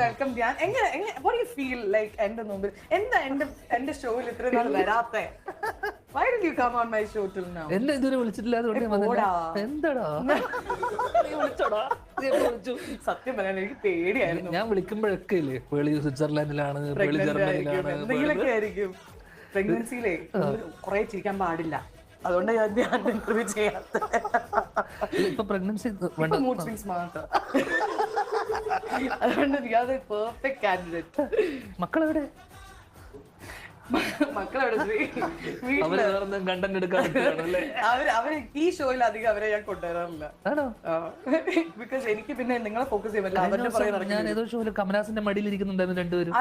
Welcome Dhyan. what do you feel like എന്റെ മുമ്പിൽ എന്താ എന്റെ ഷോയിൽ ഇത്ര നാൾ വരാത്തെ? Why did you come on my show till now? എന്നെ ഇതുവരെ വിളിച്ചിട്ടില്ല, അതുകൊണ്ട് ഞാൻ വന്നില്ല. എന്താടാ നീ വിളിച്ചോടാ? നീ എപ്പോ വിളിച്ചു? സത്യം പറയാൻ എനിക്ക് പേടിയായിരുന്നു. ഞാൻ വിളിക്കുമ്പോഴൊക്കെ ഇല്ലേ പേളി സ്വിറ്റ്സർലാൻഡിലാണ്, പേളി ജർമ്മനിയിലാണ്, എന്തെങ്കിലൊക്കെ ആയിരിക്കും. പ്രഗ്നൻസിയിലെ കുറെ ചിരിക്കാൻ പാടില്ല, അതുകൊണ്ട് ഞാൻ ധ്യാൻ ഇന്റർവ്യൂ ചെയ്യാത്ത. ഇപ്പൊ പ്രഗ്നൻസി മൂഡ് സ്വിങ്സ് മാത്രം. അതുകൊണ്ട് നീ പെർഫെക്റ്റ് കാൻഡിഡേറ്റ്. മക്കളെവിടെ? മക്കളെവിടെ? കണ്ടന്റ് എടുക്കാണല്ലേ? അവര് ഈ ഷോയിൽ അധികം അവരെ ഞാൻ കൊണ്ടുവരാറില്ല. ബിക്കോസ് എനിക്ക് പിന്നെ നിങ്ങളെ ഫോക്കസ് ചെയ്യാൻ പറ്റില്ല. അവരുടെ പറയുന്നത് ഞാൻ ഏതോ ഷോയില് കമലാസിന്റെ മടിയിൽ ഇരിക്കുന്നുണ്ടായിരുന്നു രണ്ടുപേരും.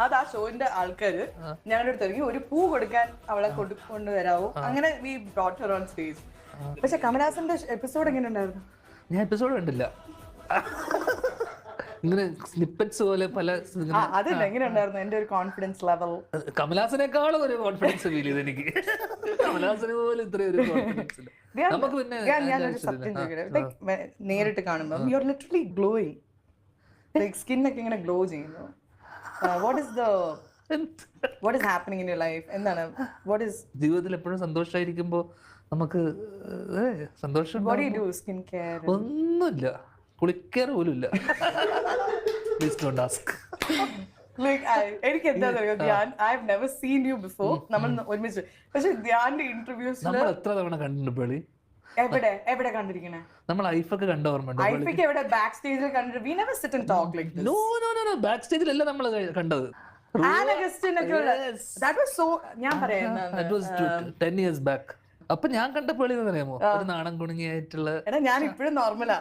അത് ആ ഷോയിന്റെ ആൾക്കാര് ഞങ്ങളുടെ അടുത്ത് ഇറങ്ങി ഒരു പൂ കൊടുക്കാൻ അവളെ കൊണ്ടുവരാവോ, അങ്ങനെ V brought Har on stage. പക്ഷെ കമലാസിന്റെ എപ്പിസോഡ് എങ്ങനെ ഉണ്ടായിരുന്നു? ഞാൻ എപ്പിസോഡ് കണ്ടില്ല, ഇങ്ങനെ സ്നിപ്പറ്റ്സ് പോലെ പല. അതില്ല, എങ്ങനെ ഉണ്ടായിരുന്നു എന്റെ ഒരു കോൺഫിഡൻസ് ലെവൽ? കമലാസിനേക്കാളും ഒരു കോൺഫിഡൻസ് ഫീൽ ചെയ്ത് എനിക്ക്. കമലാസിന് പോലും ഇത്രയും ഒരു കോൺഫിഡൻസ് ഇല്ല. നമുക്ക് പിന്നെ ഞാനൊരു സത്യം ചോദിക്കട്ടെ, നേരിട്ട് കാണുമ്പോൾ you are literally glowing, like സ്കിന്നൊക്കെ ഇങ്ങനെ ഗ്ലോ ചെയ്യുന്നു. what is happening in your life? എന്താണ് ജീവിതത്തിൽ എപ്പോഴും സന്തോഷമായിരിക്കുമ്പോ നമുക്ക് സന്തോഷം. what do you do? Skin care? ഒന്നുമില്ല, കുളിക്കാറ് പോലും ഇല്ല. Please don't ask. എനിക്ക് എന്താ Dhyan, I have never seen you before. നമ്മൾ ഒരുമിച്ച്, പക്ഷെ ധ്യാന്റെ ഇന്റർവ്യൂസ് നമ്മൾ എത്ര തവണ കണ്ടിട്ടുണ്ട് പേളി? എവിടെ കണ്ടിരിക്കണേ? നമ്മൾ ഐഫൊക്കെ കണ്ട ഓർമ്മയുണ്ട്. ഐഫൊക്കെ എവിടെ? ബാക്ക് സ്റ്റേജിൽ കണ്ടിട്ട് we never sit and talk like this. No, back സ്റ്റേജിലല്ല നമ്മൾ കണ്ടത്. That was so, ഞാൻ പറയാം, that was 10 years back. അപ്പൊ ഞാൻ കണ്ട പേളി എന്ന് പറയാമോ, ഒരു നാണം കുണുങ്ങിയായിട്ടുള്ള. ഞാൻ ഇപ്പോഴും നോർമലാ,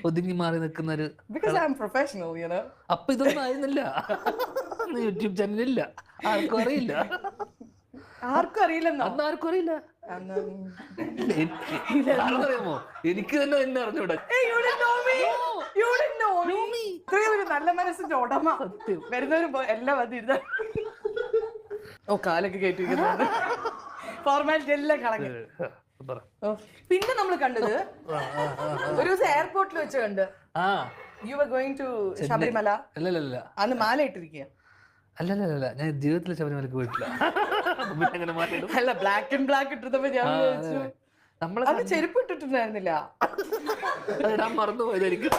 ഒതുങ്ങി മാറി നിൽക്കുന്ന ഒരു. because I am professional, you know. അപ്പൊ ഇതൊന്നും ആയിരുന്നില്ല, യൂട്യൂബ് ചാനലില്ല, ആർക്കും അറിയില്ല. ആർക്കും അറിയില്ലെന്നോ? അന്ന് ആർക്കും അറിയില്ല. അറിയാമോ, എനിക്ക് തന്നെ എന്നെ അറിഞ്ഞൂടാ. നല്ല മനസ്സിന്റെ ഉടമ വരുന്നവരും എല്ലാം വന്നിരുന്ന കാലൊക്കെ കേട്ടിരിക്കുന്നുണ്ട്. ഫോർമാലിറ്റി എല്ലാം കളഞ്ഞു. പിന്നെ നമ്മൾ കണ്ടത് ഒരു ദിവസം എയർപോർട്ടിൽ വെച്ച് കണ്ട്, you are going to Sabarimala. അല്ലല്ല, അന്ന് മാല ഇട്ടിരിക്കുക. അല്ലല്ല, ഞാൻ ജീവിതത്തിൽ ശബരിമലക്ക് പോയിട്ടില്ല. അല്ല, ബ്ലാക്ക് ആൻഡ് ബ്ലാക്ക് ഇട്ടപ്പോ ഞാൻ വിചാരിച്ചു നമ്മളത് ചെരുപ്പ് ഇട്ടിട്ടുണ്ടായിരുന്നില്ല. അതിടാൻ മറന്നുപോയതായിരിക്കും.